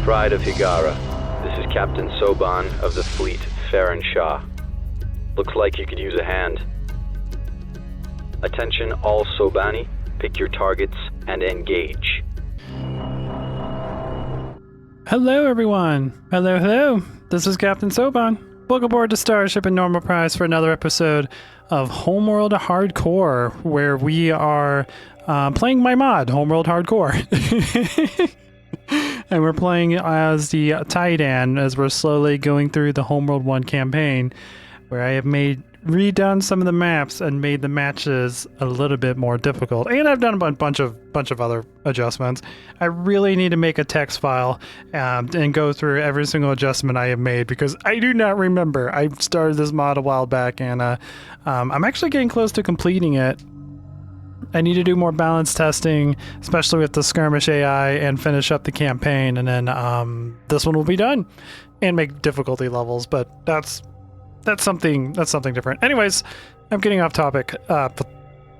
Pride of Higara. This is Captain Soban of the fleet, Farron Shah. Looks like you could use a hand. Attention all Sobani, pick your targets and engage. Hello everyone! Hello! This is Captain Soban. Welcome aboard to Starship and Normal Prize for another episode of Homeworld Hardcore, where we are playing my mod, Homeworld Hardcore. And we're playing as the Tiidian as we're slowly going through the Homeworld 1 campaign, where I have redone some of the maps and made the matches a little bit more difficult. And I've done a bunch of other adjustments. I really need to make a text file and go through every single adjustment I have made, because I do not remember. I started this mod a while back, and I'm actually getting close to completing it. I need to do more balance testing, especially with the skirmish AI, and finish up the campaign, and then this one will be done, and make difficulty levels. But that's something different. Anyways, I'm getting off topic,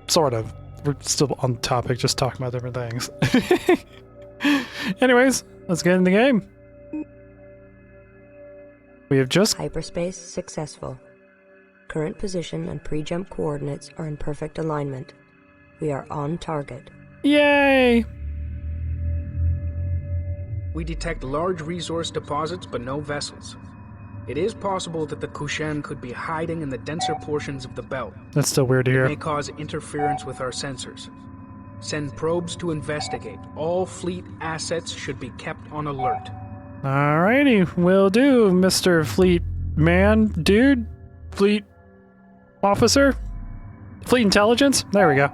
sort of. We're still on topic, just talking about different things. Anyways, let's get in the game. We have just... Hyperspace successful. Current position and pre-jump coordinates are in perfect alignment. We are on target. Yay! We detect large resource deposits but no vessels. It is possible that the Kushan could be hiding in the denser portions of the belt. That's still weird to hear. It may cause interference with our sensors. Send probes to investigate. All fleet assets should be kept on alert. Alrighty, will do, Mr. Fleet Man, dude, Fleet Officer, Fleet Intelligence. There we go.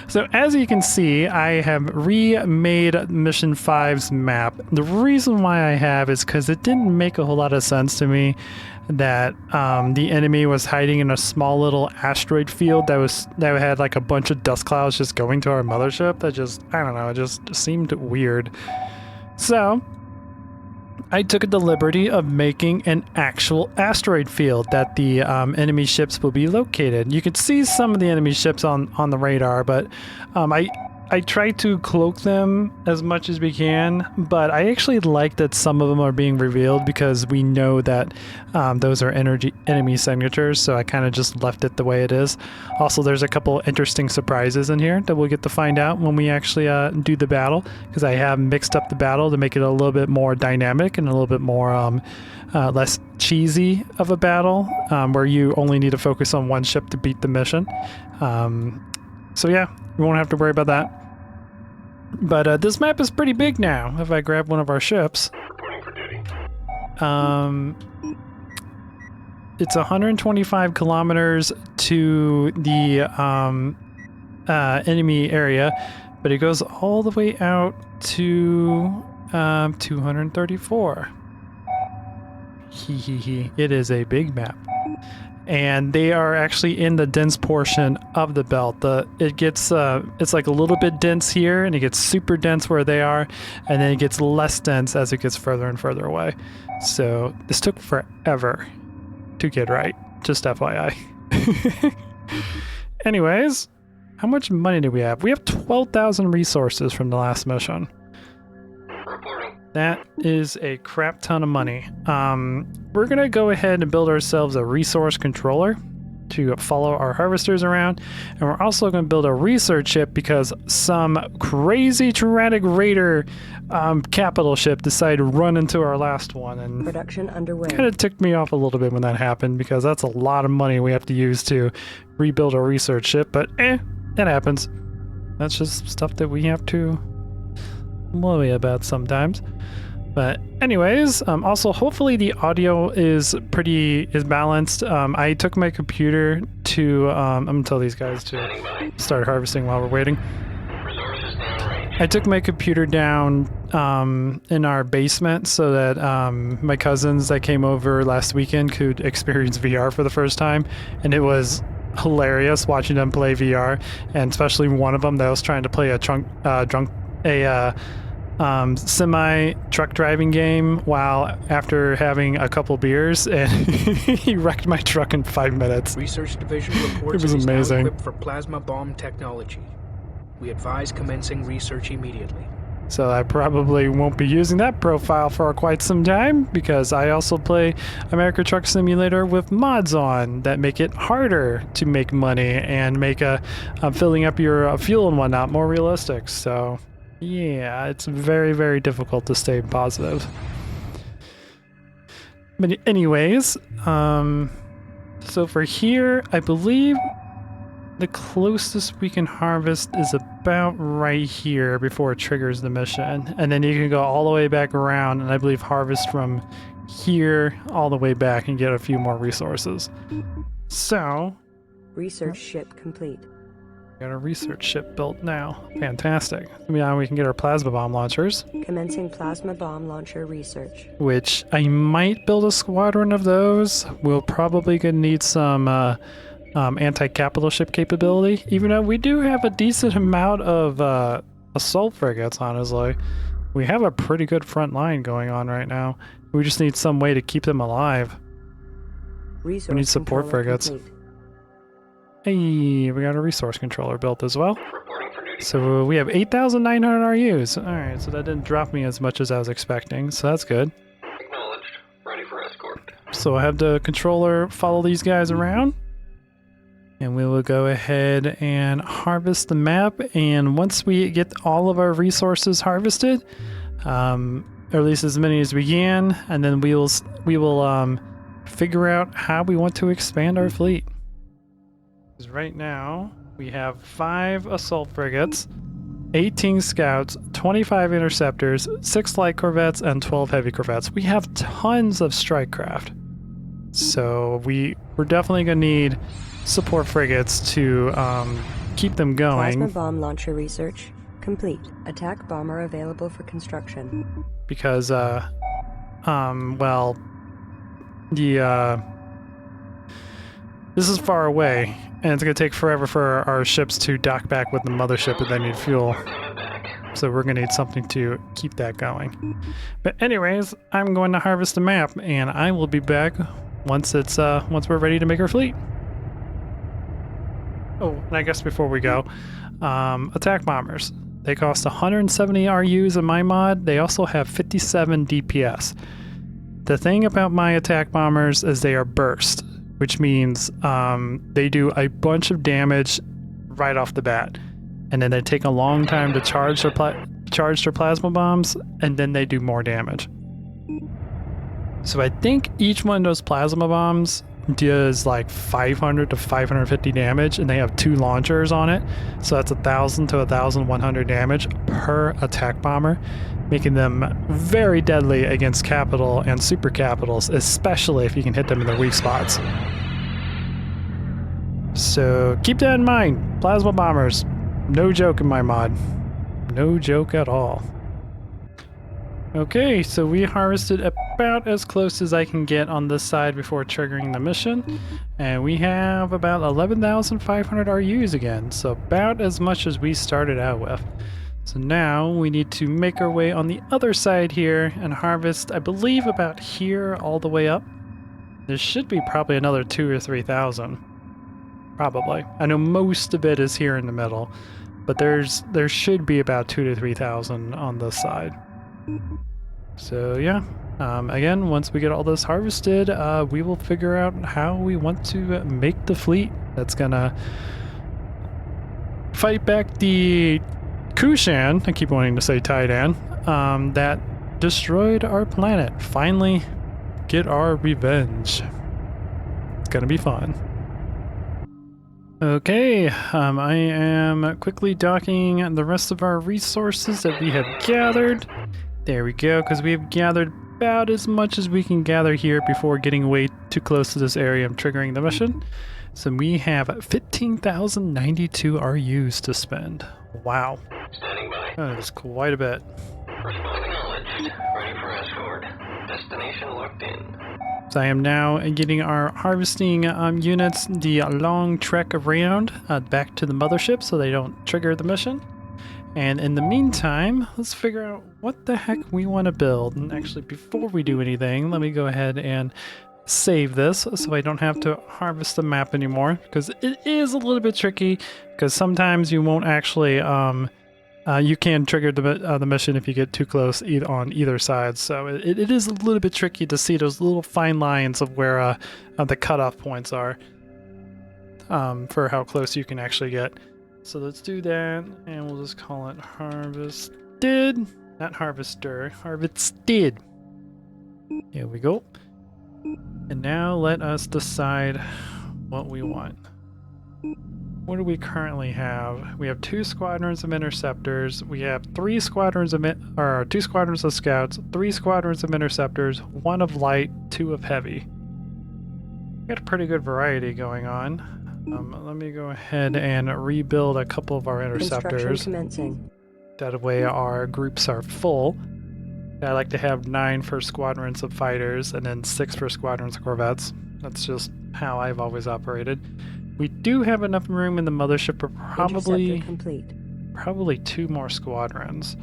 So as you can see, I have remade Mission 5's map. The reason why I have is because it didn't make a whole lot of sense to me that the enemy was hiding in a small little asteroid field that had like a bunch of dust clouds just going to our mothership. That just, I don't know, it just seemed weird. So I took the liberty of making an actual asteroid field that the enemy ships will be located. You can see some of the enemy ships on the radar, but I try to cloak them as much as we can, but I actually like that some of them are being revealed because we know that those are enemy signatures, so I kind of just left it the way it is. Also, there's a couple interesting surprises in here that we'll get to find out when we actually do the battle, because I have mixed up the battle to make it a little bit more dynamic and a little bit more less cheesy of a battle, where you only need to focus on one ship to beat the mission. So yeah, we won't have to worry about that. But this map is pretty big now. If I grab one of our ships, it's 125 kilometers to the enemy area, but it goes all the way out to 234. It is a big map. And they are actually in the dense portion of the belt. It gets it's like a little bit dense here, and it gets super dense where they are, and then it gets less dense as it gets further and further away. So this took forever to get right, just FYI. Anyways, how much money do we have? We have 12,000 resources from the last mission. That is a crap ton of money. We're gonna go ahead and build ourselves a resource controller to follow our harvesters around, and we're also gonna build a research ship because some crazy Turanic Raider capital ship decided to run into our last one, and production underway. Kind of ticked me off a little bit when that happened, because that's a lot of money we have to use to rebuild a research ship. But that happens. That's just stuff that we have to worry about sometimes. But anyways, also hopefully the audio is balanced. I took my computer to I'm gonna tell these guys to start harvesting while we're waiting. I took my computer down in our basement so that my cousins that came over last weekend could experience VR for the first time, and it was hilarious watching them play VR, and especially one of them that was trying to play a semi truck driving game after having a couple beers, and he wrecked my truck in 5 minutes. Research Division reports it was amazing. It is now equipped for plasma bomb technology. We advise commencing research immediately. So I probably won't be using that profile for quite some time because I also play America Truck Simulator with mods on that make it harder to make money and make filling up your fuel and whatnot more realistic. So yeah, it's very, very difficult to stay positive. But anyways, so for here, I believe the closest we can harvest is about right here before it triggers the mission. And then you can go all the way back around and I believe harvest from here all the way back and get a few more resources. So, Research ship complete. we got a research ship built now. Fantastic. Now we can get our plasma bomb launchers, Commencing plasma bomb launcher research. which I might build a squadron of those. We'll probably gonna need some anti-capital ship capability, even though we do have a decent amount of assault frigates, honestly. We have a pretty good front line going on right now. We just need some way to keep them alive. Resource We need support controller frigates. complete. Hey, we got a resource controller built as well. So we have 8,900 RUs. Alright, so that didn't drop me as much as I was expecting, so that's good. Acknowledged. Ready for escort. So I have the controller follow these guys around. And we will go ahead and harvest the map. And once we get all of our resources harvested, or at least as many as we can, and then we will figure out how we want to expand our fleet. Because right now we have 5 assault frigates, 18 scouts, 25 interceptors, 6 light corvettes, and 12 heavy corvettes. We have tons of strike craft. So we're definitely gonna need support frigates to keep them going. Plasma bomb launcher research complete. Attack bomber available for construction. Because well, this is far away and it's gonna take forever for our ships to dock back with the mothership and they need fuel. So we're gonna need something to keep that going. But anyways, I'm going to harvest the map and I will be back once we're ready to make our fleet. Oh, and I guess before we go, attack bombers. They cost 170 RUs in my mod. They also have 57 DPS. The thing about my attack bombers is they are burst, which means they do a bunch of damage right off the bat. And then they take a long time to charge their plasma bombs, and then they do more damage. So I think each one of those plasma bombs does like 500 to 550 damage, and they have 2 launchers on it, so that's 1,000 to 1,100 damage per attack bomber, making them very deadly against capital and super capitals, especially if you can hit them in their weak spots. So keep that in mind. Plasma bombers, no joke in my mod. No joke at all. Okay, so we harvested about as close as I can get on this side before triggering the mission. And we have about 11,500 RUs again, so about as much as we started out with. So now we need to make our way on the other side here and harvest, I believe, about here all the way up. There should be probably another 2,000 or 3,000. Probably. I know most of it is here in the middle, but there should be about 2,000 to 3,000 on this side. So yeah, again, once we get all this harvested, we will figure out how we want to make the fleet that's gonna fight back the Kushan, I keep wanting to say Tiidian, that destroyed our planet. Finally get our revenge. It's gonna be fun. Okay, I am quickly docking the rest of our resources that we have gathered. There we go, because we have gathered about as much as we can gather here before getting way too close to this area and triggering the mission. So we have 15,092 RUs to spend. Wow. Standing by. That is quite a bit. Responding knowledge. Ready for escort. Destination locked in. So I am now getting our harvesting units the long trek around back to the mothership so they don't trigger the mission. And in the meantime, let's figure out what the heck we want to build. And actually, before we do anything, let me go ahead and save this so I don't have to harvest the map anymore, because it is a little bit tricky, because sometimes you won't actually You can trigger the mission if you get too close on either side, so it is a little bit tricky to see those little fine lines of where the cutoff points are for how close you can actually get. So let's do that, and we'll just call it harvested, not harvester, harvested. Here we go. And now let us decide what we want. What do we currently have? We have 2 squadrons of interceptors. We have 3 squadrons of 2 squadrons of scouts, 3 squadrons of interceptors, 1 of light, 2 of heavy. We got a pretty good variety going on. Let me go ahead and rebuild a couple of our interceptors. Construction commencing. That way our groups are full. I like to have 9 for squadrons of fighters and then 6 for squadrons of corvettes. That's just how I've always operated. We do have enough room in the mothership for probably 2 more squadrons.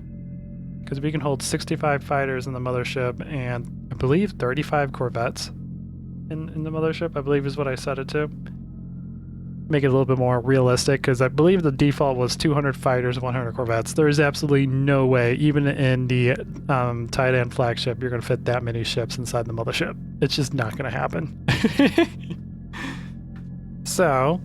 Because we can hold 65 fighters in the mothership and I believe 35 corvettes in the mothership, I believe is what I set it to. Make it a little bit more realistic, because I believe the default was 200 fighters, 100 corvettes. There is absolutely no way, even in the Tiidian flagship, you're going to fit that many ships inside the mothership. It's just not going to happen. So,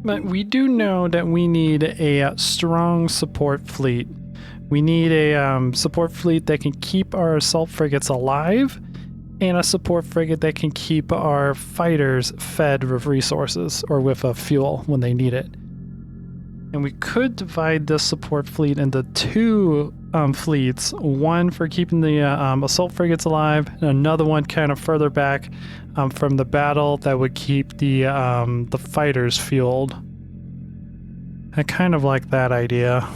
but we do know that we need a strong support fleet. We need a support fleet that can keep our assault frigates alive, and a support frigate that can keep our fighters fed with resources or with fuel when they need it. And we could divide this support fleet into 2 fleets, one for keeping the assault frigates alive, and another one kind of further back from the battle that would keep the fighters fueled. I kind of like that idea.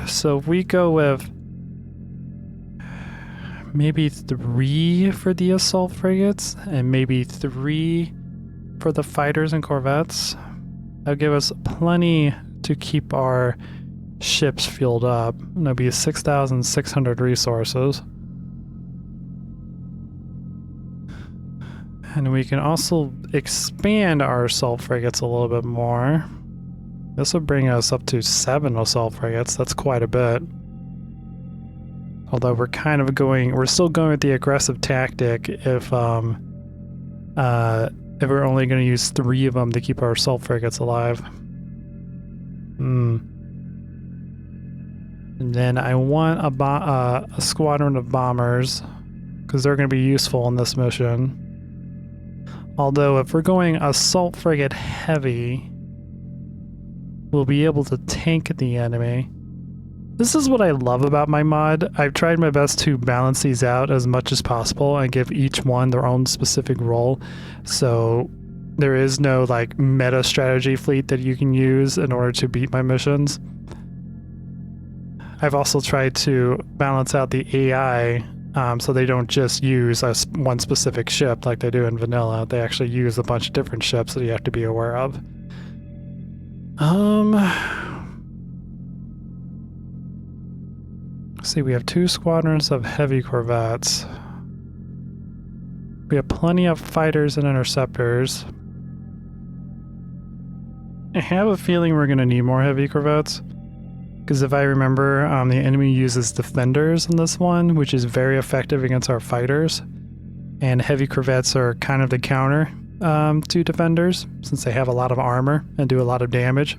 So we go with maybe 3 for the assault frigates and maybe 3 for the fighters and corvettes. That'll give us plenty to keep our ships fueled up. That'll be 6,600 resources. And we can also expand our assault frigates a little bit more. This will bring us up to 7 assault frigates. That's quite a bit. Although we're still going with the aggressive tactic if we're only going to use 3 of them to keep our assault frigates alive. And then I want a squadron of bombers, because they're going to be useful in this mission. Although if we're going assault frigate heavy, we'll be able to tank the enemy. This is what I love about my mod. I've tried my best to balance these out as much as possible and give each one their own specific role. So there is no like meta strategy fleet that you can use in order to beat my missions. I've also tried to balance out the AI so they don't just use one specific ship like they do in vanilla. They actually use a bunch of different ships that you have to be aware of. See, we have 2 squadrons of heavy corvettes. We have plenty of fighters and interceptors. I have a feeling we're going to need more heavy corvettes. Because if I remember, the enemy uses defenders in this one, which is very effective against our fighters. And heavy corvettes are kind of the counter to defenders, since they have a lot of armor and do a lot of damage.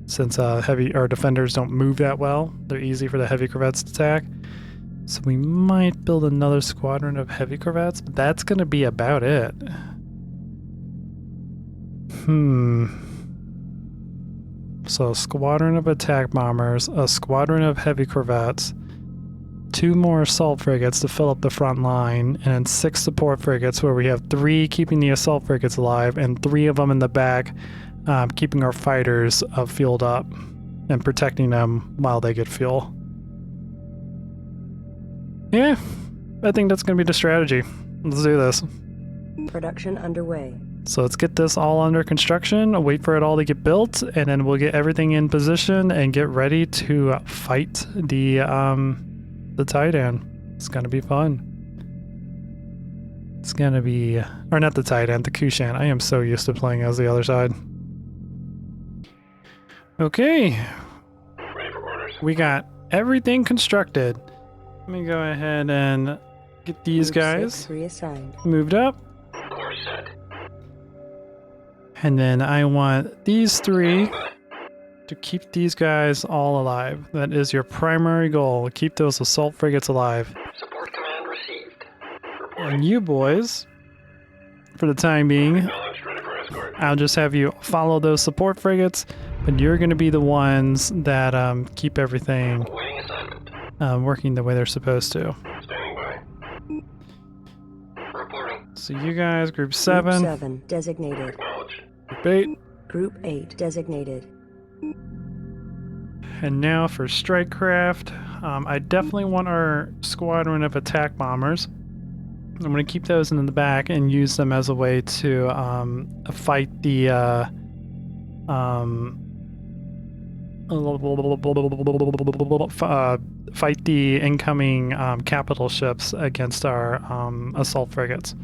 Since defenders don't move that well, they're easy for the heavy corvettes to attack. So we might build another squadron of heavy corvettes, but that's going to be about it. So a squadron of attack bombers, a squadron of heavy corvettes, 2 more assault frigates to fill up the front line, and then 6 support frigates where we have 3 keeping the assault frigates alive and 3 of them in the back keeping our fighters fueled up and protecting them while they get fuel. Yeah, I think that's going to be the strategy. Let's do this. Production underway. So let's get this all under construction, wait for it all to get built, and then we'll get everything in position and get ready to fight the Tiidian. It's going to be fun. It's going to be... Or not the Tiidian, the Kushan. I am so used to playing as the other side. Okay, Ready for orders. we got everything constructed. Let me go ahead and get these Group guys 6 reassigned. moved up. Course set. And then I want these three Standing to keep these guys all alive. That is your primary goal. Keep those assault frigates alive. by. Support command received. Reporting. And you boys, for the time being, Acknowledged. Ready for escort. I'll just have you follow those support frigates, but you're going to be the ones that keep everything Awaiting assignment. working the way they're supposed to. Standing by. Reporting. So you guys, Group Group 7, 7 designated. Acknowledged. Group 8, Group 8 designated. and now for strike craft. I definitely want our squadron of attack bombers. I'm going to keep those in the back and use them as a way to fight the fight the incoming capital ships against our assault frigates.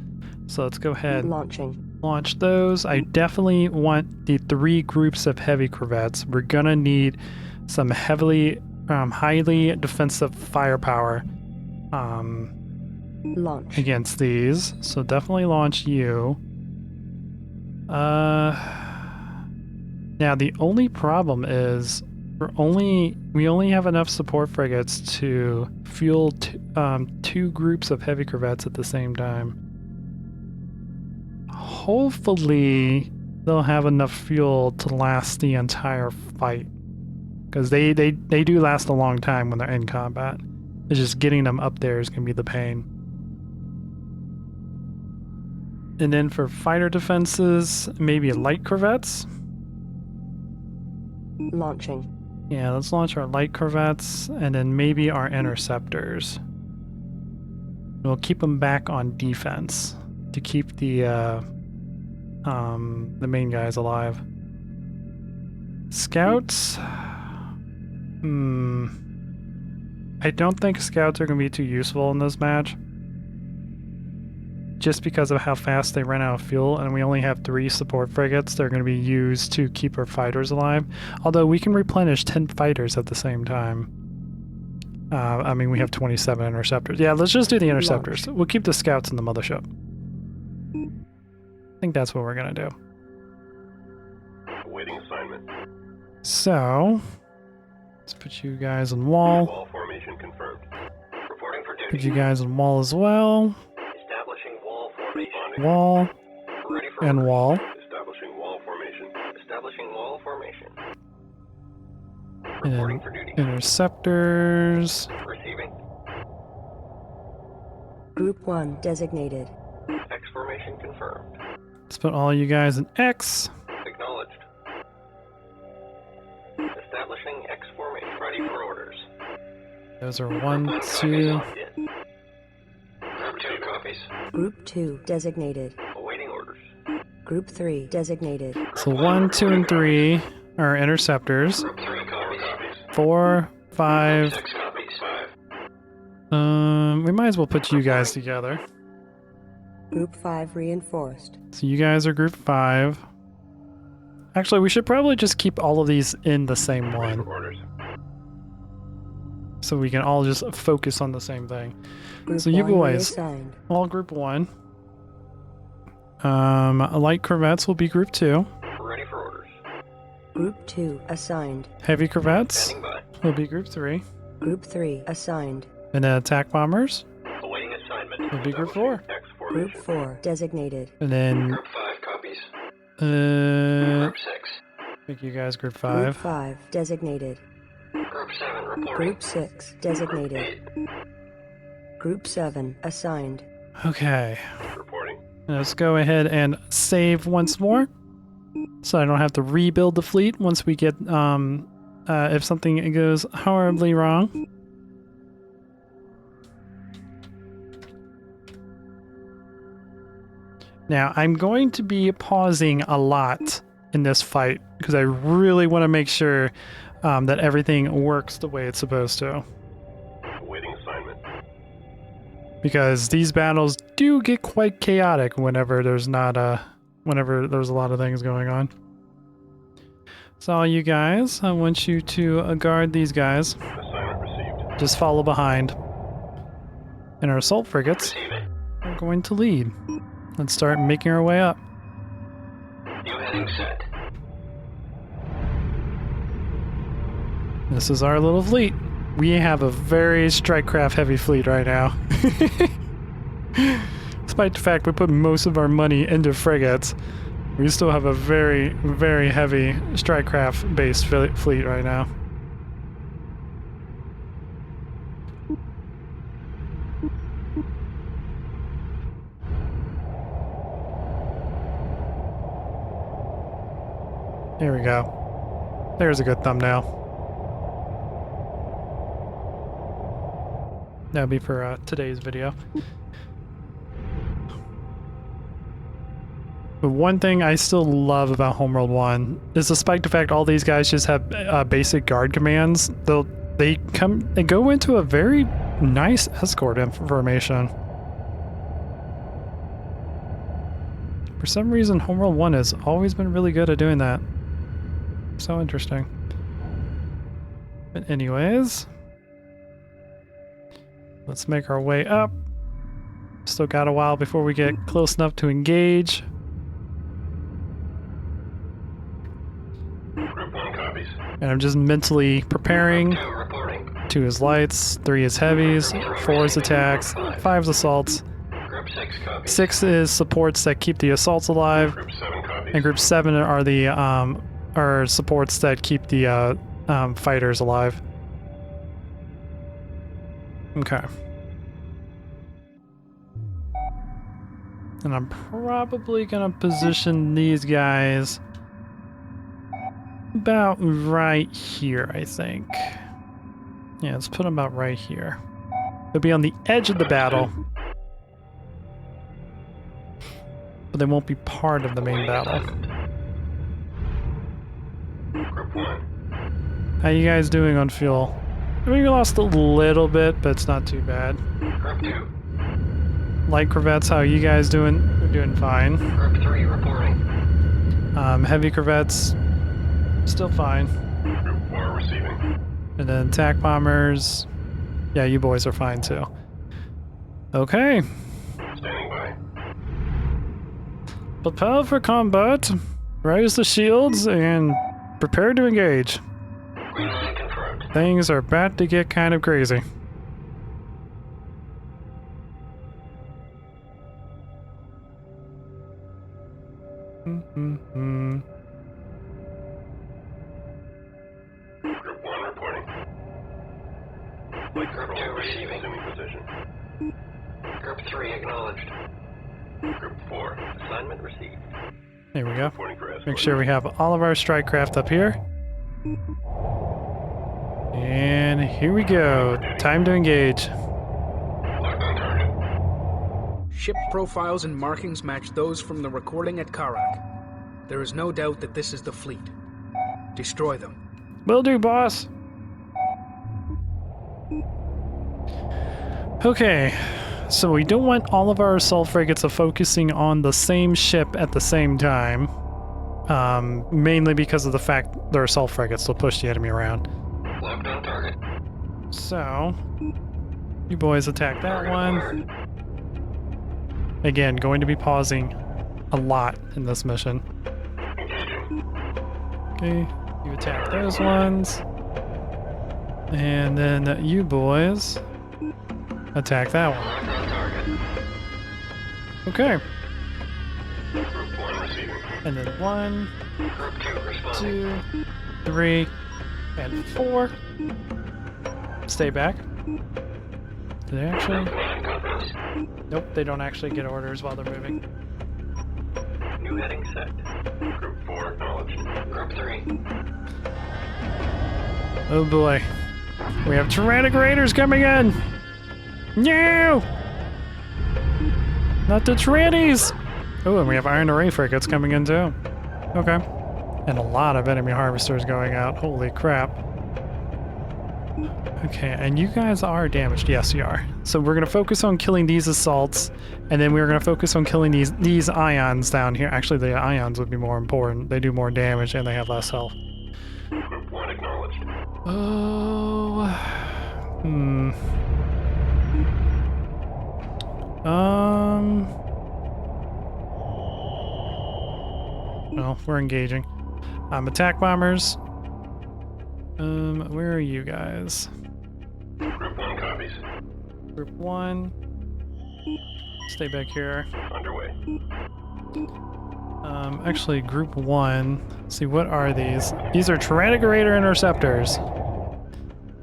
So let's go ahead. Launch those. I definitely want the 3 groups of heavy corvettes. We're gonna need some highly defensive firepower Launch. against these. So definitely launch you. Now the only problem is we only have enough support frigates to fuel 2 groups of heavy corvettes at the same time. Hopefully they'll have enough fuel to last the entire fight, because they do last a long time when they're in combat. It's just getting them up there is going to be the pain. And then for fighter defenses, maybe light corvettes. Launching. Yeah, let's launch our light corvettes and then maybe our interceptors. We'll keep them back on defense to keep the main guys alive. Scouts. I don't think scouts are going to be too useful in this match, just because of how fast they run out of fuel, and we only have 3 support frigates. They're going to be used to keep our fighters alive. Although we can replenish 10 fighters at the same time. I mean, we have 27 interceptors. Yeah, let's just do the interceptors. We'll keep the scouts in the mothership. I think that's what we're going to do. Awaiting assignment. So, let's put you guys on wall. Wall formation confirmed. Reporting for Put duty. you guys on wall as well. Establishing wall formation. Wall Ready for and orders. wall. Establishing wall formation. Establishing wall formation. And Reporting then for duty. interceptors. Receiving. Group 1 designated. X formation confirmed. Let's put all you guys in X. Acknowledged. Establishing X formation. Ready for orders. Those are 1, 2. Locked in. Group 2 copies. Group 2 designated. Awaiting orders. Group 3 designated. So 1, 2, and 3 are interceptors. Group 3 copies. 4, 5. 6 copies. 5. We might as well put you guys together. Group 5 reinforced. So you guys are group 5. Actually, we should probably just keep all of these in the same Ready for one, orders. so we can all just focus on the same thing. Group So you 1 boys, reassigned. all group 1. Light corvettes will be group 2. Ready for orders. Group 2 assigned. Heavy corvettes Standing by. will be group 3. Group 3 assigned. And then attack bombers Awaiting assignment. will be group 4. X Group formation. 4 designated. And then Group 5 copies. Group Group 6. make you guys group Group 5. 5 designated. Group 7 reporting. Group 6 designated. Group 7 assigned. Okay. Reporting. Let's go ahead and save once more, so I don't have to rebuild the fleet once we get, if something goes horribly wrong. Now, I'm going to be pausing a lot in this fight, because I really want to make sure that everything works the way it's supposed to. Awaiting assignment. Because these battles do get quite chaotic whenever there's not whenever there's a lot of things going on. So all you guys, I want you to guard these guys. Assignment received. Just follow behind. And our assault frigates are going to lead. Let's start making our way up. New heading set. This is our little fleet. We have a very strikecraft heavy fleet right now. Despite the fact we put most of our money into frigates, we still have a very, very heavy strikecraft based fleet right now. There we go. There's a good thumbnail. That'll be for today's video. But one thing I still love about Homeworld 1 is despite the fact all these guys just have basic guard commands, they go into a very nice escort formation. For some reason, Homeworld 1 has always been really good at doing that. So interesting. But anyways, let's make our way up. Still got a while before we get close enough to engage. Group 1 copies. And I'm just mentally preparing. 2 reporting. 2 is lights, 3 is heavies, 4 is attacks, 5 is assaults, Group 6 copies. 6 is supports that keep the assaults alive, Group 7 copies. and group 7 are the are supports that keep the fighters alive. Okay. And I'm probably gonna position these guys about right here, I think. Yeah, let's put them about right here. They'll be on the edge of the battle, but they won't be part of the main battle. Group 1. How you guys doing on fuel? I mean, we lost a little bit, but it's not too bad. Group 2. Light corvettes, how are you guys doing? We're doing fine. Group 3 reporting. Heavy corvettes, still fine. Group 4 receiving. And then attack bombers, yeah, you boys are fine too. Okay, Standing by. prepare for combat, raise the shields, and prepare to engage. Green line confirmed. Things are about to get kind of crazy. Group 1 reporting. Light Group 2 receiving. Assuming position. Group 3 acknowledged. Group 4. Assignment received. There we go. Reporting for escort. Make sure we have all of our strike craft up here. And here we go. Time to engage. Locked on target. Ship profiles and markings match those from the recording at Karak. There is no doubt that this is the fleet. Destroy them. Will do, boss. Okay, so we don't want all of our assault frigates focusing on the same ship at the same time. Mainly because of the fact they're assault frigates, they'll push the enemy around. Locked on target. So, you boys attack that one. Again, going to be pausing a lot in this mission. Okay, you attack those ones. And then you boys attack that one. Locked on target. Okay, Group 1 receiving. and then 1, Group 2 responding. 2, 3, and 4. Stay back. Do they actually? Command conference. Nope, they don't actually get orders while they're moving. New heading set. Group 4 acknowledged. Group 3. Oh boy. We have Turanic Raiders coming in! No! Not the trannies! Oh, and we have Iron Array frigates coming in too. Okay. And a lot of enemy harvesters going out. Holy crap. Okay, and you guys are damaged. Yes, you are. So we're going to focus on killing these assaults, and then we're going to focus on killing these ions down here. Actually, the ions would be more important. They do more damage, and they have less health. Oh. Well, we're engaging. Attack bombers. Where are you guys? Group 1 copies. Group 1. Stay back here. Underway. Actually, Group 1. Let's see, what are these? These are Tyrannic Raider interceptors.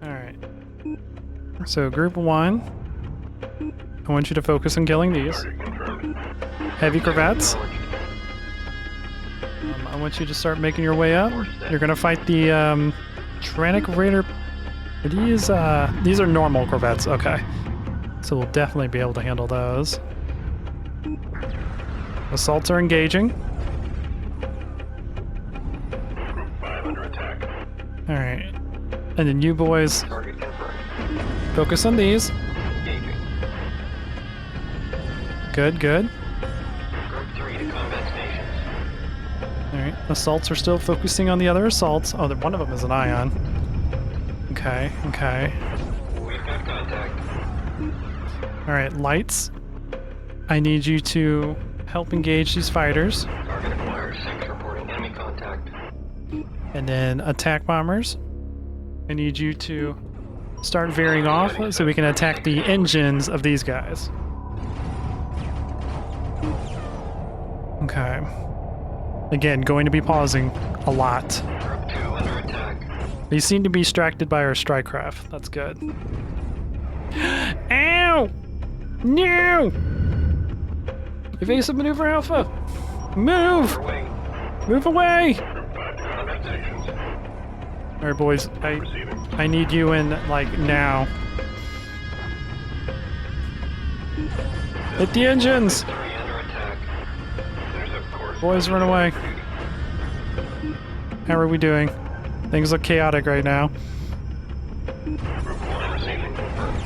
Alright. So, Group 1. I want you to focus on killing these. Target confirmed. Heavy corvettes. I want you to start making your way up. You're gonna fight the Tyrannic Raider. These are normal corvettes. Okay, so we'll definitely be able to handle those. Assaults are engaging. Group 5 under attack. All right, and then you boys Target confirmed. focus on these. Engaging. Good, good. Group 3 to combat stations. All right, assaults are still focusing on the other assaults. Oh, one of them is an ion. Okay, okay. We've got contact. All right, lights. I need you to help engage these fighters. Target acquired. 6 reporting enemy contact. And then attack bombers. I need you to start veering off so we can attack the engines of these guys. Okay. Again, going to be pausing a lot. Group 2 under attack. They seem to be distracted by our strike craft. That's good. Ow! No! Evasive maneuver alpha! Move! Underway. Move away! Group 5 to combat stations. Alright, boys. Receiving. I need you in, like, now. Hit the engines! 3 under attack. There's of course. Boys, run away. How are we doing? Things look chaotic right now. Group 1 receiving. Confirmed.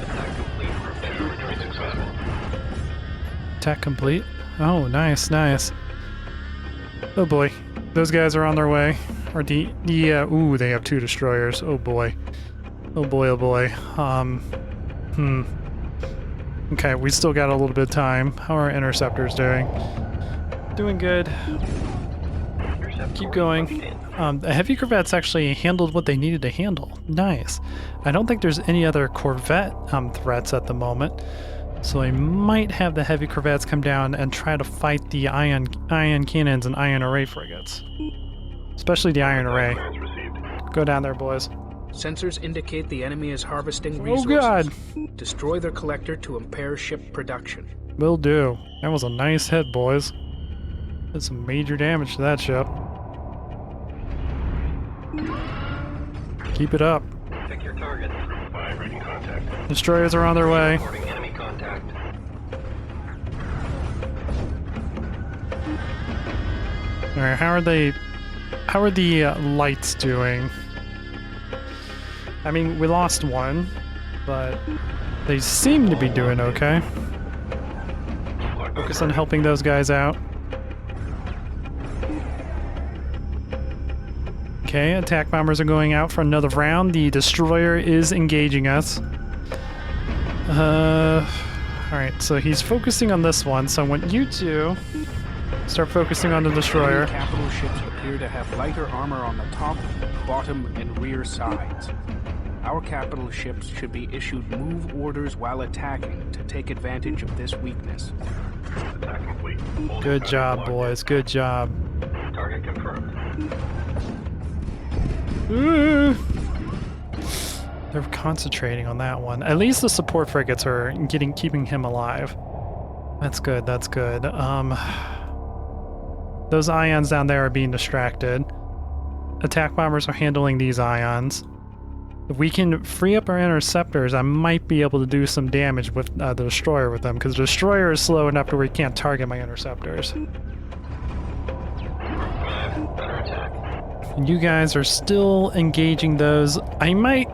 Attack complete. Group 2 returning successful. Attack complete. Oh, nice, nice. Oh boy. Those guys are on their way. Or ooh, they have 2 destroyers. Oh boy. Oh boy, oh boy. Okay, we still got a little bit of time. How are our interceptors doing? Doing good. Keep going. The heavy corvettes actually handled what they needed to handle. Nice. I don't think there's any other corvette threats at the moment. So I might have the heavy corvettes come down and try to fight the ion cannons and ion array frigates. Especially the ion array. Clearance received. Go down there, boys. Sensors indicate the enemy is harvesting resources. Oh god! Destroy their collector to impair ship production. Will do. That was a nice hit, boys. Did some major damage to that ship. Keep it up. Pick your target. Group 5 reading contact. Destroyers are on their way. Reporting enemy contact. Alright, how are the lights doing? I mean, we lost one, but they seem to be doing okay. Focus on helping those guys out. Okay, attack bombers are going out for another round. The destroyer is engaging us. Alright, so he's focusing on this one, so I want you to start focusing on the destroyer. Capital ships appear to have lighter armor on the top, bottom, and rear sides. Our capital ships should be issued move orders while attacking to take advantage of this weakness. Attack complete. Hold Good pattern job, locked. boys. Good job. Target confirmed. Ooh. They're concentrating on that one. At least the support frigates are keeping him alive. That's good. That's good. Those ions down there are being distracted. Attack bombers are handling these ions. If we can free up our interceptors, I might be able to do some damage with the destroyer with them, because the destroyer is slow enough to where he can't target my interceptors. Group 5 under attack. And you guys are still engaging those. I might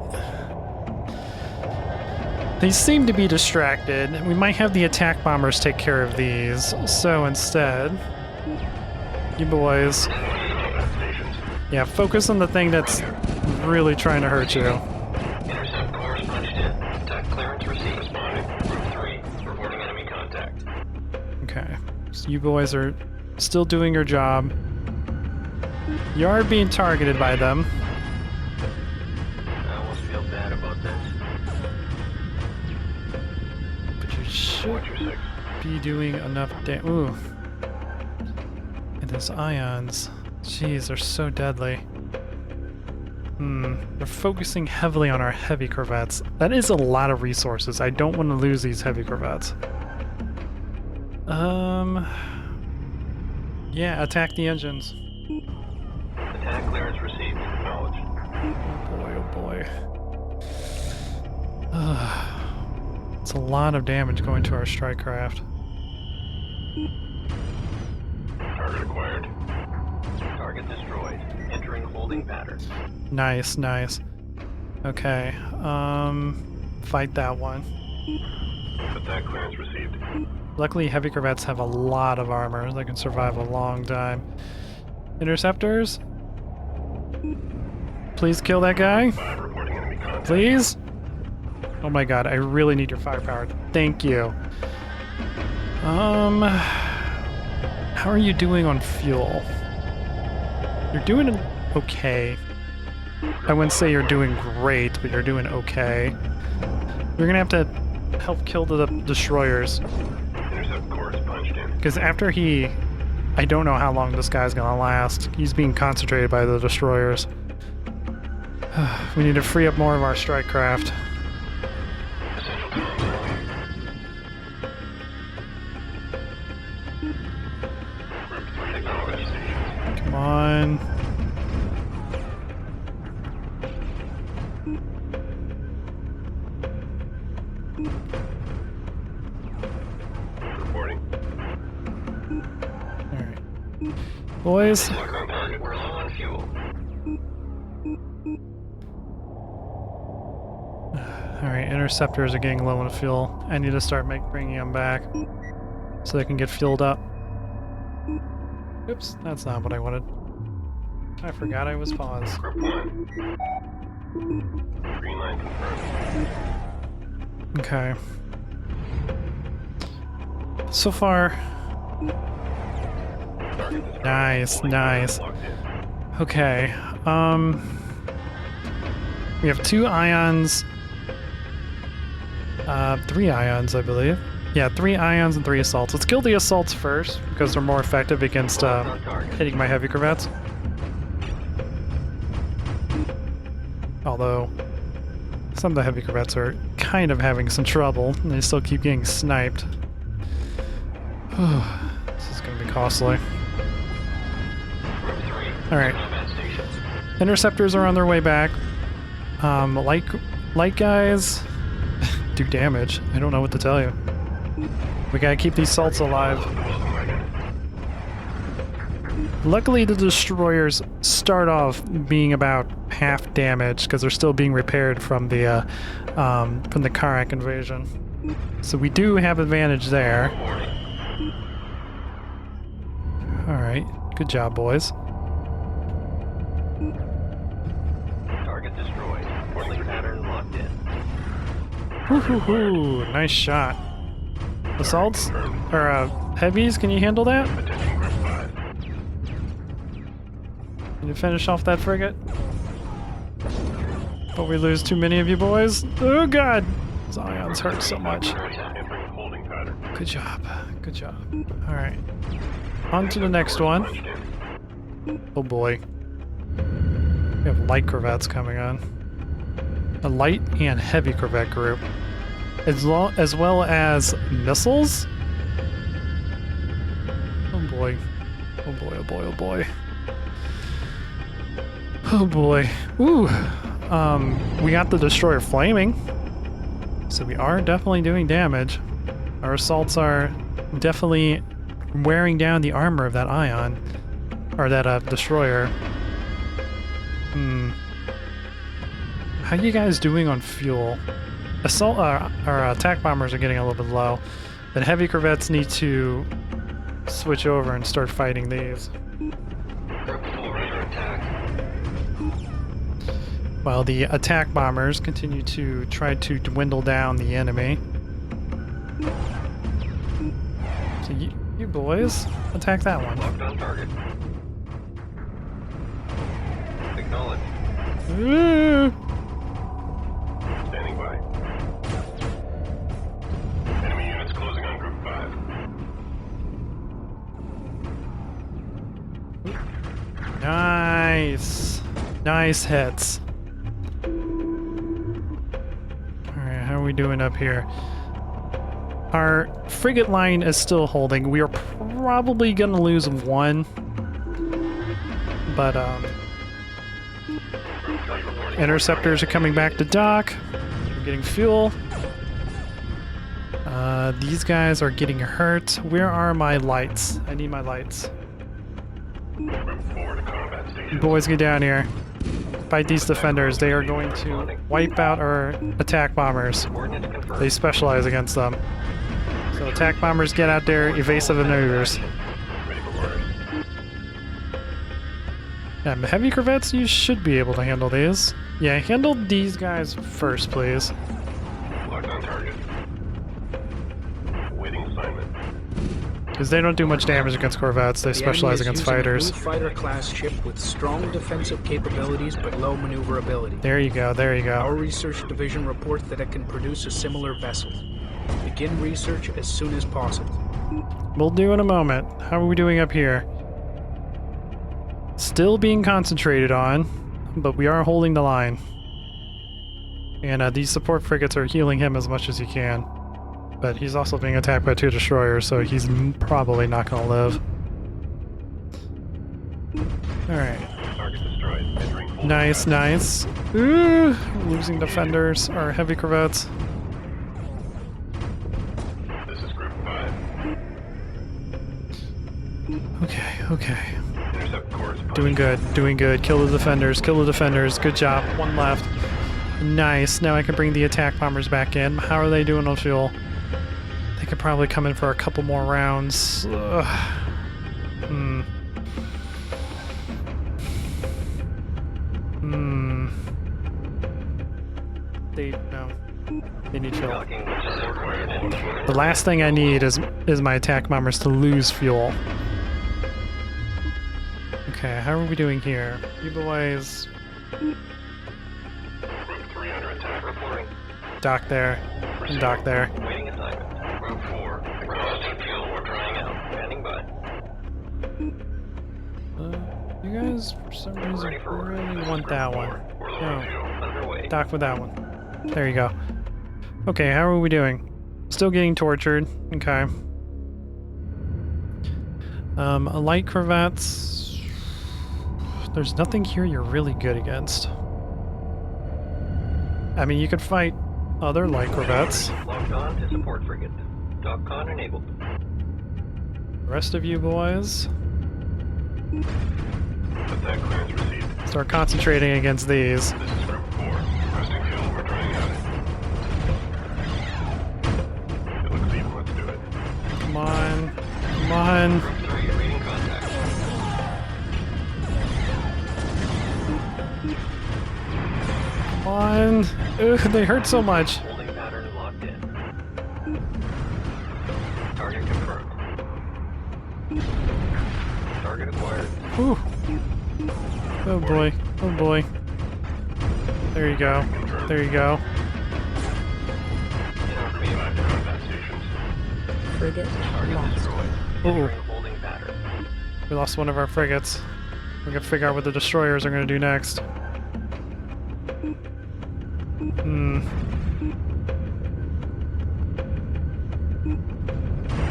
They seem to be distracted. We might have the attack bombers take care of these. So instead, you boys, yeah, focus on the thing that's really trying to hurt you. Intercept course punched in. Attack clearance received. Responding. Group 3. Reporting enemy contact. Okay, so you boys are still doing your job. You are being targeted by them. I almost feel bad about this. But you should Watch your 6. be doing enough damage. Ooh. And those ions. Jeez, they're so deadly. They're focusing heavily on our heavy corvettes. That is a lot of resources. I don't want to lose these heavy corvettes. Yeah, attack the engines. Attack clearance received. Acknowledged. Oh boy. It's a lot of damage going to our strike craft. Target acquired. Target destroyed. Entering holding pattern. Nice, nice. Okay, fight that one. Attack clearance received. Luckily, heavy corvettes have a lot of armor. They can survive a long time. Interceptors? Please kill that guy. 5 reporting enemy contact. Please? Oh my god, I really need your firepower. Thank you. How are you doing on fuel? You're doing okay. I wouldn't say you're doing great, but you're doing okay. You're gonna have to help kill the destroyers. Intercept course punched in. Because after I don't know how long this guy's gonna last. He's being concentrated by the destroyers. We need to free up more of our strike craft. Essential comms only. Group 3 acknowledged. Come on. Reporting. Alright. Boys, Lock on target. We're low on fuel. alright, interceptors are getting low on fuel. I need to start bringing them back so they can get fueled up. Oops, that's not what I wanted. I forgot I was paused. Group 1. Green line confirmed. Okay. So far, Target destroyed. nice, Holding nice. pattern locked in. Okay, we have 2 ions, 3 ions, I believe. Yeah, 3 ions and 3 assaults. Let's kill the assaults first, because they're more effective against On target. hitting my heavy corvettes. Although, some of the heavy corvettes are kind of having some trouble, and they still keep getting sniped. This is going to be costly. Group 3. Alright. Combat stations. Interceptors are on their way back. Light guys do damage. I don't know what to tell you. We gotta keep these salts alive. Welcome wagon. Luckily, the destroyers start off being about half damaged because they're still being repaired from the Karnak invasion. So we do have advantage there. All right, good job, boys. Target destroyed. Holding pattern locked in. Woo-hoo-hoo, nice shot. Assaults or heavies? Can you handle that? Attention group 5. Can you finish off that frigate? But we lose too many of you boys. Oh god! Zion's hurt so much. Entering holding pattern. Good job. Good job. Alright. On to the next one. Punched in. Oh boy. We have light corvettes coming on. A light and heavy corvette group. As well as missiles? Oh boy. Oh boy, oh boy, oh boy. Oh boy. Ooh. We got the destroyer flaming. So we are definitely doing damage. Our assaults are definitely wearing down the armor of that ion. Or that destroyer. How you guys doing on fuel? assault our attack bombers are getting a little bit low. But heavy corvettes need to switch over and start fighting these. Group 4 under attack. While the attack bombers continue to try to dwindle down the enemy. So you boys, attack that one. Locked on target. Acknowledged. Ooh. Standing by. Enemy units closing on Group 5. Nice. Nice hits. Alright, how are we doing up here? Our frigate line is still holding. We are probably gonna lose one. But, interceptors are coming back to dock. We're getting fuel. These guys are getting hurt. Where are my lights? I need my lights. Group 4 to combat station. Boys, get down here. Fight these defenders. They are going to wipe out our attack bombers. Coordinates confirmed. They specialize against them. So attack bombers, get out there, evasive maneuvers. Ready for orders. Heavy corvettes, you should be able to handle these. Yeah, handle these guys first, please. Locked on target. Awaiting assignment. Because they don't do much damage against corvettes. They The specialize enemy is against using a fighters. new fighter-class ship with strong defensive capabilities but low maneuverability. There you go, there you Our go. research division reports that it can produce a similar vessel. Begin research as soon as possible. We'll do in a moment. How are we doing up here? Still being concentrated on, but we are holding the line. And these support frigates are healing him as much as he can. But he's also being attacked by 2 destroyers, so he's probably not going to live. Alright. Target destroyed. Entering full Nice, combat. nice. Ooh, losing defenders, or heavy corvettes. This is Group 5. Okay, okay. Intercept course. Doing good, doing good. Kill the defenders, kill the defenders. Good job. One left. Nice. Now I can bring the attack bombers back in. How are they doing on fuel? They could probably come in for a couple more rounds. Ugh. Hmm. Hmm. They need fuel. Docking with support coordinates. The last thing I need is my attack bombers to lose fuel. Okay, how are we doing here? You boys Group 3 under attack. Reporting. dock there and dock there. Waiting assignment. Group 4. Exhausting fuel. We're drying out. Standing by. You guys, for some reason, Ready for orders. really This is want Group that 4. one. We're low No. on fuel. Underway. Dock with that one. There you go. Okay, how are we doing? Still getting tortured. Okay. Light corvettes. There's nothing here you're really good against. I mean, you could fight other light corvettes. Locked on to support frigate. TopCon enabled. The rest of you boys, Attack clearance received. start concentrating against these. This is Group 4. Requesting fuel. We're drying out. It looks even. Let's do it. Come on. Come on. Group 3 reading contact. Come on. Ugh, they hurt so much. Holding pattern locked in. Target confirmed. Target acquired. Whew. Oh boy. Oh boy. There you go. There you go. Five to combat stations. Frigate Target lost. destroyed. Ooh. Entering holding pattern. We lost one of our frigates. We gotta figure out what the destroyers are gonna do next. Hmm.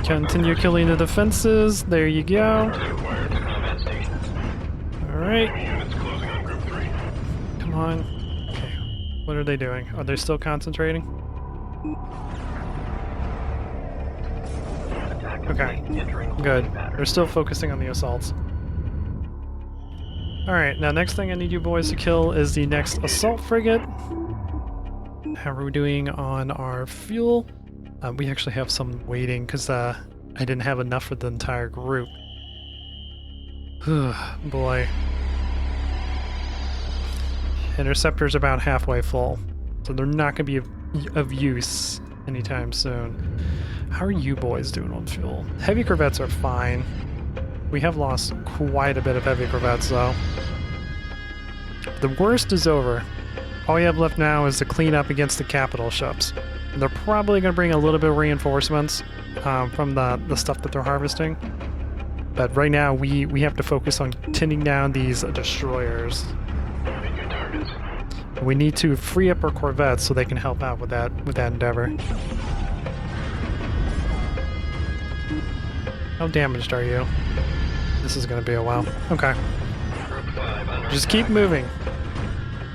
Continue killing the defenses. There you go. Target acquired to combat stations. Alright. Units closing on Group 3. Come on. Okay. What are they doing? Are they still concentrating? Attack Okay. complete. Entering holding Good. pattern. They're still focusing on the assaults. Alright, now next thing I need you boys to kill is the next assault frigate. How are we doing on our fuel? We actually have some waiting because I didn't have enough for the entire group. Boy. Interceptor's about halfway full, so they're not going to be of use anytime soon. How are you boys doing on fuel? Heavy corvettes are fine. We have lost quite a bit of heavy corvettes though. The worst is over. All we have left now is to clean up against the capital ships. They're probably going to bring a little bit of reinforcements from the stuff that they're harvesting. But right now we have to focus on tinning down these destroyers. We need to free up our corvettes so they can help out with that endeavor. How damaged are you? This is going to be a while. Okay. Just keep moving.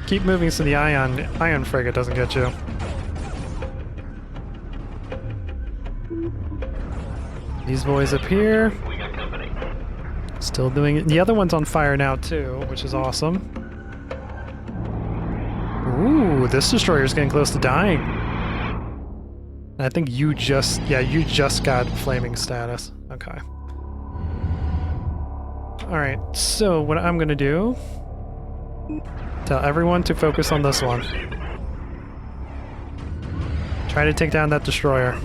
Keep moving so the ion frigate doesn't get you. These boys up here. Still doing it. The other one's on fire now too, which is awesome. Ooh, this destroyer's getting close to dying. I think you just got flaming status. Okay. Alright, so what I'm gonna do, tell everyone to focus on this one. Try to take down that destroyer.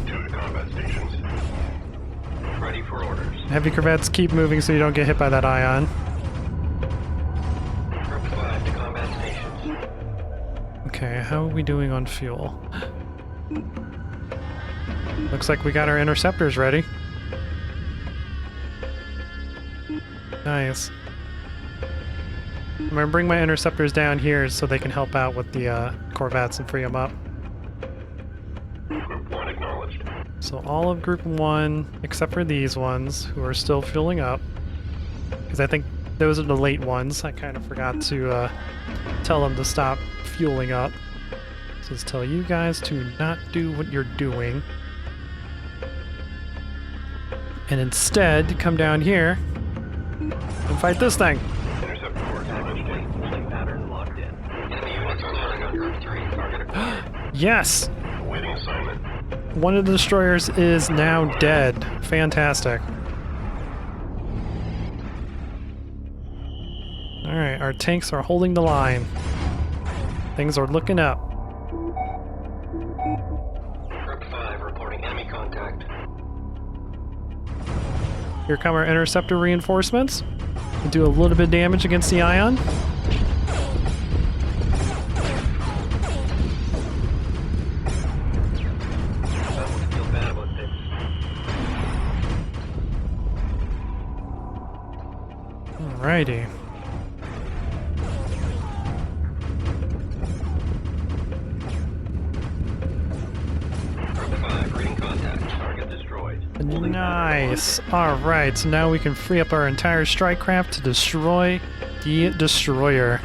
Ready for orders. Heavy corvettes, keep moving so you don't get hit by that ion. Group 5 to combat stations. Okay, how are we doing on fuel? Looks like we got our interceptors ready. Nice. I'm gonna bring my interceptors down here so they can help out with the corvettes and free them up. Group 1 acknowledged. So all of Group 1, except for these ones, who are still filling up. Because I think those are the late ones. I kind of forgot to tell them to stop fueling up. So just tell you guys to not do what you're doing. And instead, come down here and fight this thing. Intercept course acknowledged. Holding pattern locked in. Enemy units are loading on Group 3. Target acquired. Yes! Awaiting assignment. One of the destroyers is now dead. Fantastic. Alright, our tanks are holding the line. Things are looking up. Group 5 reporting enemy contact. Here come our interceptor reinforcements. We do a little bit of damage against the ion. Feel bad about this. Alrighty. Group 5 reading contact. Target destroyed. Nice. Alright, so now we can free up our entire strike craft to destroy the destroyer.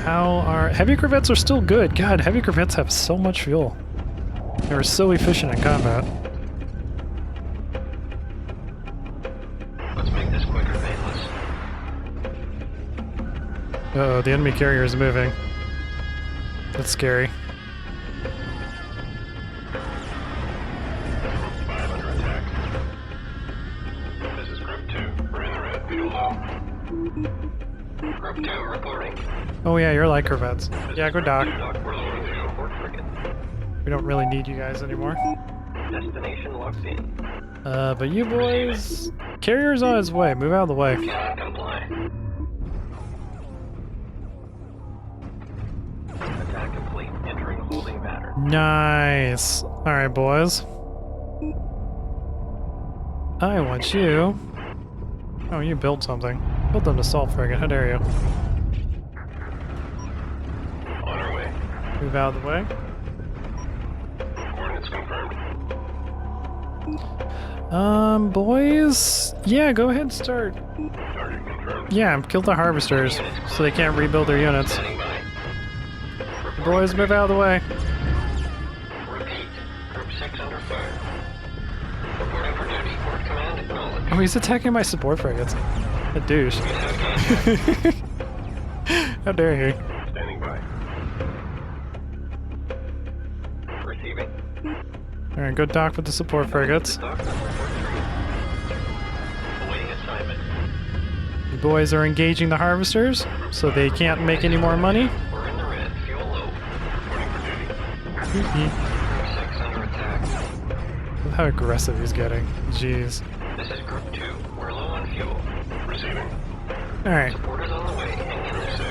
How are... Heavy corvettes are still good. God, heavy corvettes have so much fuel. They're so efficient in combat. Let's make this quicker, painless. Uh-oh, the enemy carrier is moving. That's scary. 5 under attack. This is Group 2. We're in the red. Fuel low. Group 2 reporting. Oh yeah, you're like corvettes. Yeah, go dock. We're loading fuel for frigate. We don't really need you guys anymore. Destination locked in. But you boys... Carrier's on his way. Move out of the way. Cannot comply. Attack complete. Entering holding pattern. Nice. Alright, boys. I want you... Oh, you built something. Built an assault frigate. How dare you? On our way. Move out of the way. Coordinates confirmed. Boys... Yeah, go ahead and start. Target confirmed. Yeah, kill the harvesters so they can't rebuild their units. Standing by. Boys, move out of the way. Repeat. Group 6 under fire. Reporting for duty. Port command acknowledged. Oh, he's attacking my support frigates. A douche. How dare he? Standing by. Receiving. Alright, go dock with the support frigates. Dock number 43. Awaiting assignment. You boys are engaging the harvesters, so they can't make any more money. We're in the red. Fuel low. Reporting for duty. Hee hee. Group 6 under attack. Look how aggressive he's getting. Jeez. This is Group 2. We're low on fuel. Receiving. Alright. Supporters on the way. Hang in there. 6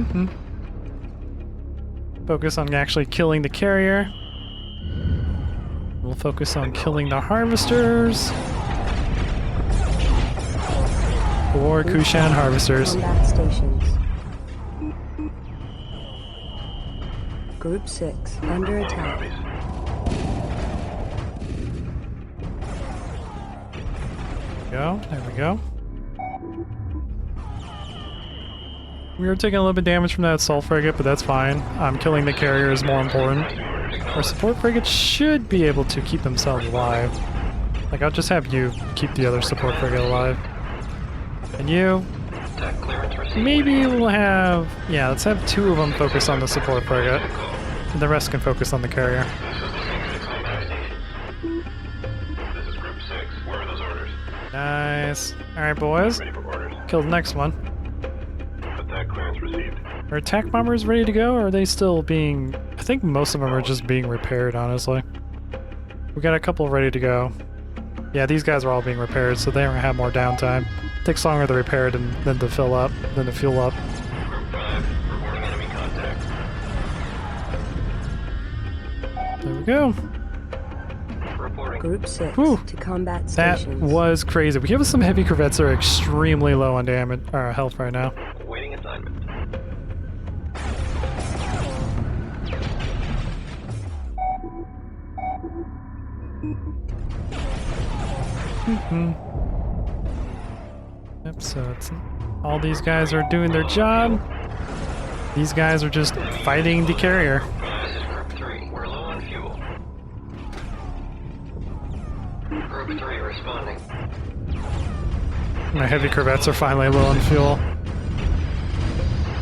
ambushed. Focus on actually killing the carrier. We'll focus on killing the harvesters. Or Kushan harvesters. Combat stations. Group 6 under attack. There we go. We are taking a little bit of damage from that assault frigate, but that's fine. Killing the carrier is more important. Our support frigates should be able to keep themselves alive. Like, I'll just have you keep the other support frigate alive. And you... maybe we'll have... yeah, let's have 2 of them focus on the support frigate. And the rest can focus on the carrier. This is Group 6. Where are those orders? Nice. Alright, boys. Ready for orders. Kill the next one. Attack clearance received. Are attack bombers ready to go, or are they still being... I think most of them are just being repaired, honestly. We got a couple ready to go. Yeah, these guys are all being repaired, so they don't have more downtime. Takes longer to repair than to fill up, than to fuel up. Group 5. Reporting enemy contact. There we go. Reporting. Group 6 Whew. to combat That stations. was crazy. We have some heavy corvettes that are extremely low on damage, or health right now. Awaiting assignment. Yep, so it's... all these guys are doing their job. These guys are just fighting the carrier. This is Group 3. We're low on fuel. Group 3 responding. My heavy corvettes are finally low on fuel.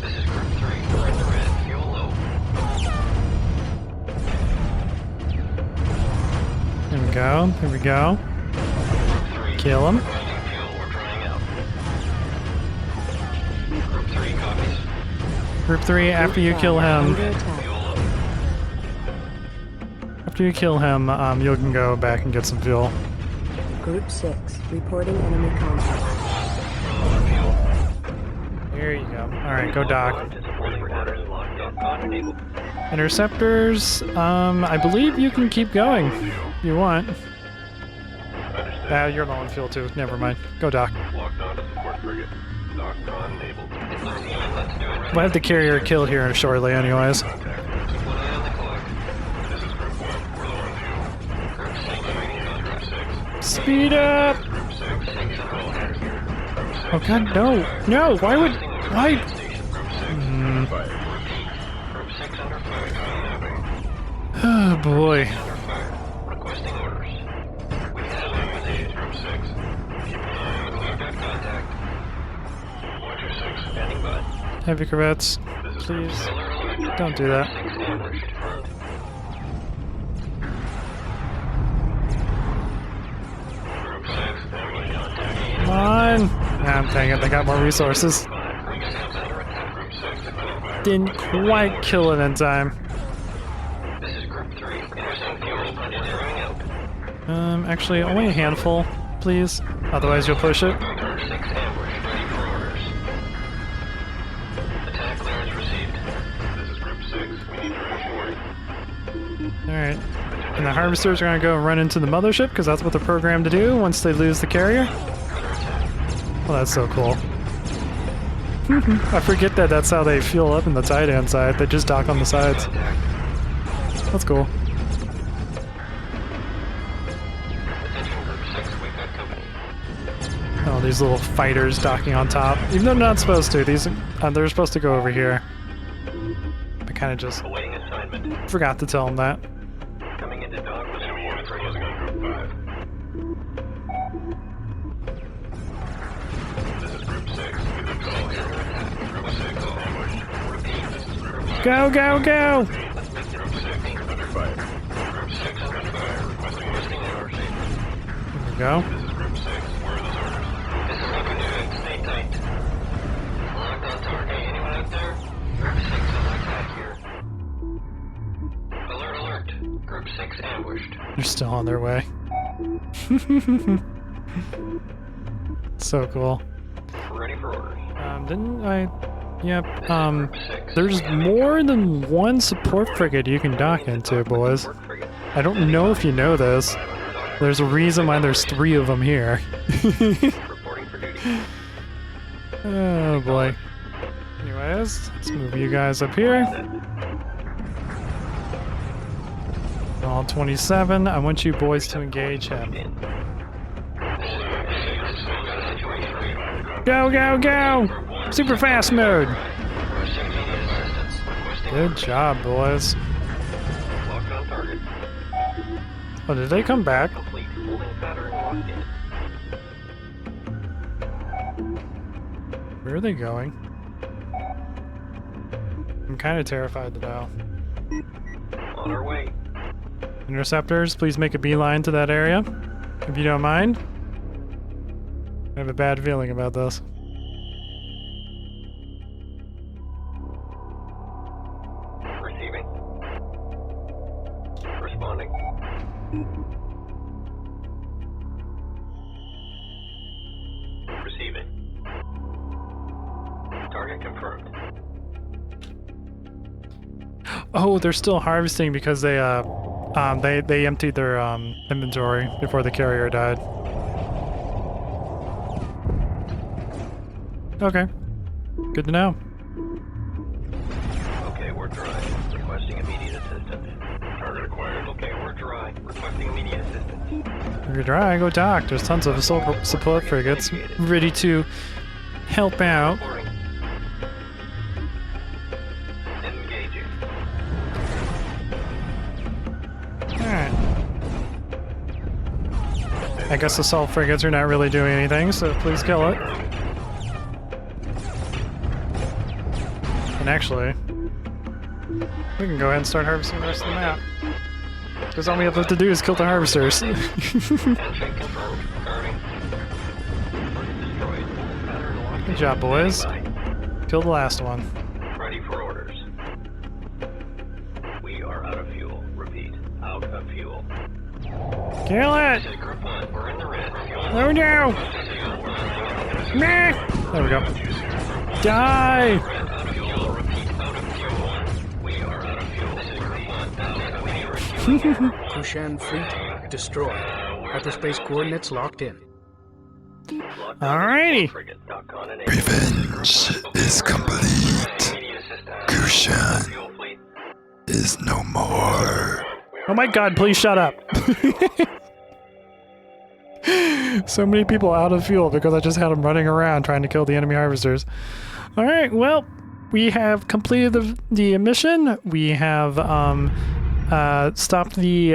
This is Group 3. We're in the red. Fuel low. There we go. There we go. Group 3. Kill him. Requesting fuel. We're drying out. Group 3 copies. Group 3, after you kill him, Under attack. Fuel low. after you kill him, you can go back and get some fuel. Group 6 reporting enemy contact. Low on fuel. There you go. Alright, go dock. Supporting orders locked in. Con enabled. Interceptors, I believe you can keep going if you want. You're low on fuel too. Never mind. Go dock. Locked on to support frigate. Dock con enabled. It's 13. Let's do it. We'll have the carrier kill here shortly anyways. Contact. Keep one eye on the clock. This is Group 1. We're low on fuel. Group 6 waiting on Group 6. Speed up! Group 6. Take control here. Group 6. Oh god, no! No! Why would... why... Group 6. Fire. Group 6 under fire. Mapping. Oh boy. Under fire. Requesting orders. We have eliminated Group 6. Keep an eye on the clock. Got contact. 126. Standing by. Heavy corvettes, This is please Solar Electric. don't do that. 6 ambushed. Group 6. Enemy contact. Come on! Nah, dang it, they got more resources. Group 6 under attack. Group 6. Under fire. Didn't quite kill it in time. This is Group 3. Interesting fuel. Zeroing out. Actually, only a handful, please. Otherwise you'll push it. Group 6 ambush. Ready for orders. Attack clearance received. This is Group 6. We need direction word. Alright. And the harvesters are gonna go run into the mothership, because that's what they're programmed to do once they lose the carrier. Counterattack. Well, that's so cool. I forget that that's how they fuel up in the Tiidian side. They just dock on the sides. Contact. That's cool. Attention Group 6. We've got company. Oh, these little fighters docking on top. Even though they're not supposed to. These they're supposed to go over here. I kind of just Awaiting assignment. forgot to tell them that. Coming into dock with enemy units closing on Group 5. This is Group 6. We've been Go, go, go! Group 6 under fire. Group 6 under fire. Requesting orders. There we go. This is Group 6. Where are those orders? This is looking good. Stay tight. Locked on target. Anyone out there? Group 6 on attack here. Alert, alert. Group 6 ambushed. They're still on their way. So cool. Ready for orders. Didn't I... Yep, there's more than one support frigate you can dock into, boys. I don't know if you know this. There's a reason why there's 3 of them here. Reporting for duty. Oh boy. Anyways, let's move you guys up here. All 27, I want you boys to engage him. Go, go, go! Super fast mode! Good job, boys. Locked on target. Oh, did they come back? Complete. Holding pattern locked in. Where are they going? I'm kind of terrified to know. On our way. Interceptors, please make a beeline to that area, if you don't mind. I have a bad feeling about this. Receiving. Responding. Receiving. Target confirmed. Oh, they're still harvesting because they emptied their inventory before the carrier died. Okay, good to know. Okay, we're dry. Requesting immediate assistance. Target acquired. Okay, we're dry. Requesting immediate assistance. If you're dry, go dock. There's tons of support frigates ready to help out. Reporting. Engaging. Alright. I guess assault frigates are not really doing anything, so please kill it. And actually, we can go ahead and start harvesting the rest of the map. Because all we have left to do is kill the harvesters. Handshake confirmed. Guarding. Target destroyed. Pattern locked. Good job, boys. Kill the last one. Ready for orders. We are out of fuel. Repeat. Out of fuel. Kill it! This is Group 1. We're in the red. Fuel. Oh no! Nah! There we go. Die! Red out of fuel. Repeat. Out of fuel. We are out of fuel. This is Group 1. Out of fuel. Kushan fleet destroyed. Hyperspace coordinates locked in. Alrighty. Revenge is complete. Kushan is no more. Oh my god, please shut up. So many people out of fuel because I just had them running around trying to kill the enemy harvesters. Alright, well, we have completed the mission. We have stopped the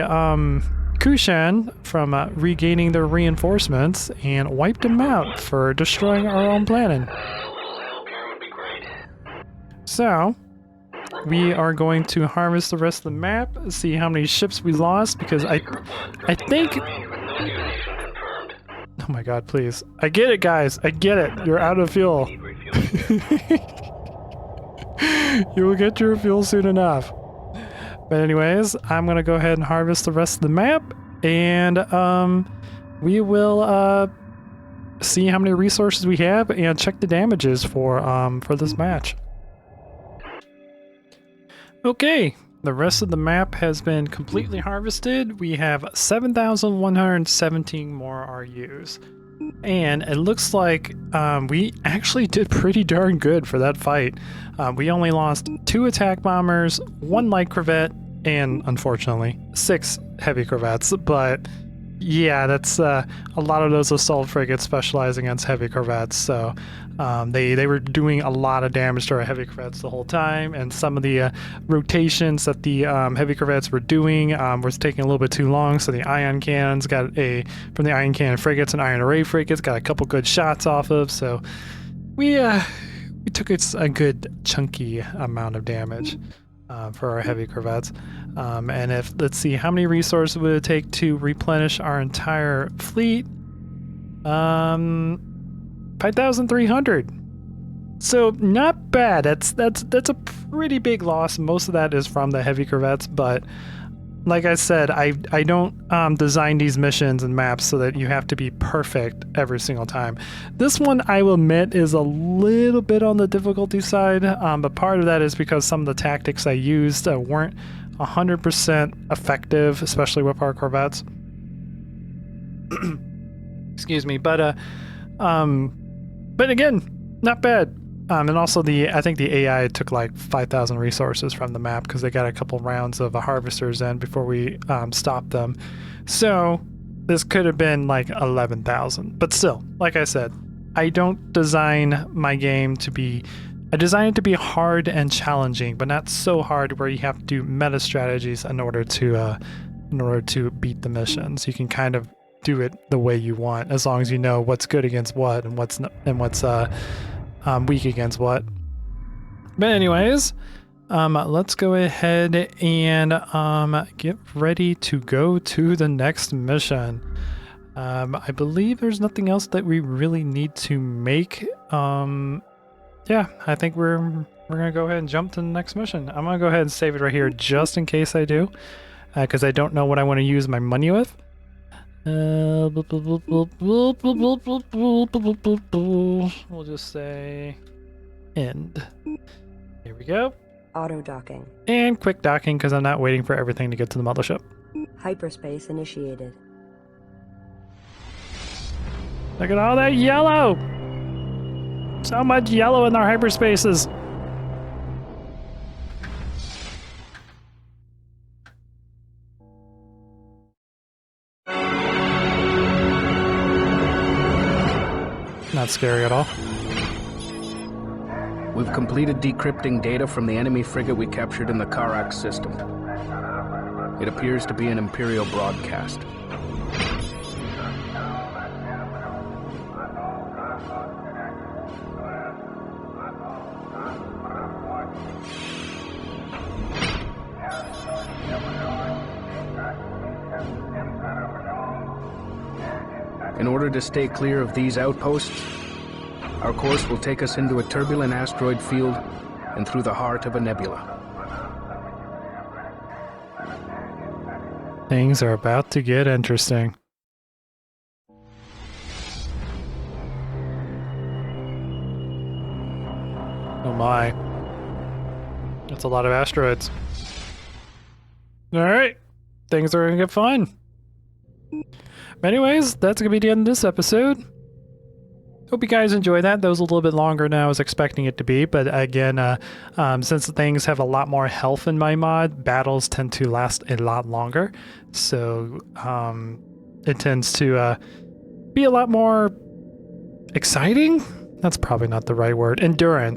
Kushan from regaining their reinforcements and wiped them out for destroying our own planet. A little help here would be great. So, we are going to harvest the rest of the map, see how many ships we lost, because I think... Negotiation confirmed. Oh my god, please. I get it, guys. I get it. You're out of fuel. Need refueling. You will get your fuel soon enough. But anyways, I'm going to go ahead and harvest the rest of the map, and we will see how many resources we have and check the damages for this match. Okay, the rest of the map has been completely harvested. We have 7,117 more RUs. And it looks like we actually did pretty darn good for that fight. We only lost 2 attack bombers, 1 light corvette, and unfortunately 6 heavy corvettes. But yeah, that's a lot of those assault frigates specialize against heavy corvettes. So they were doing a lot of damage to our heavy corvettes the whole time. And some of the rotations that the heavy corvettes were doing was taking a little bit too long. So the ion cannons from the ion cannon frigates and ion array frigates got a couple good shots off of. So we we took a good chunky amount of damage for our heavy corvettes. And if, let's see, how many resources would it take to replenish our entire fleet? 5,300. So not bad. That's a pretty big loss. Most of that is from the heavy corvettes, but like I said, I don't design these missions and maps so that you have to be perfect every single time. This one, I will admit, is a little bit on the difficulty side, but part of that is because some of the tactics I used weren't 100% effective, especially with our corvettes. Excuse me, but again, not bad. And also I think the AI took like 5,000 resources from the map because they got a couple rounds of harvesters in before we stopped them. So this could have been like 11,000. But still, like I said, I don't design my game to be... I design it to be hard and challenging, but not so hard where you have to do meta strategies in order to beat the missions. You can kind of do it the way you want as long as you know what's good against what and what's weak against what. But anyways, let's go ahead and get ready to go to the next mission. I believe there's nothing else that we really need to make. Yeah, I think we're gonna go ahead and jump to the next mission. I'm gonna go ahead and save it right here just in case I do, because I don't know what I want to use my money with. We'll just say end. Here we go. Auto docking. And quick docking because I'm not waiting for everything to get to the mothership. Hyperspace initiated. Look at all that yellow! So much yellow in our hyperspaces. Not scary at all. We've completed decrypting data from the enemy frigate we captured in the Karak system. It appears to be an Imperial broadcast. In order to stay clear of these outposts, our course will take us into a turbulent asteroid field and through the heart of a nebula. Things are about to get interesting. Oh my. That's a lot of asteroids. Alright. Things are gonna get fun. Anyways, that's gonna be the end of this episode. Hope you guys enjoyed that. That was a little bit longer than I was expecting it to be, but again, since things have a lot more health in my mod, battles tend to last a lot longer. So it tends to be a lot more exciting? That's probably not the right word. Enduring.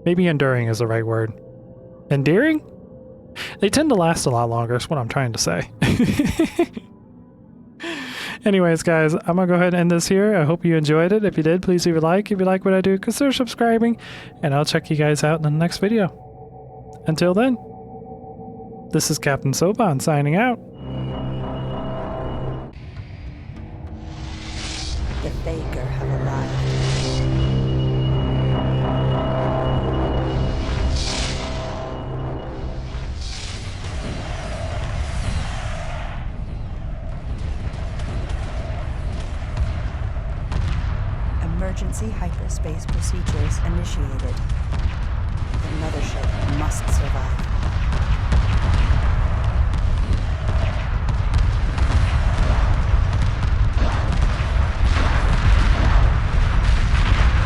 Maybe enduring is the right word. Endearing? They tend to last a lot longer, is what I'm trying to say. Anyways, guys, I'm going to go ahead and end this here. I hope you enjoyed it. If you did, please leave a like. If you like what I do, consider subscribing. And I'll check you guys out in the next video. Until then, this is Captain Soban signing out. The Thaker have arrived. Emergency hyperspace procedures initiated. The mothership must survive.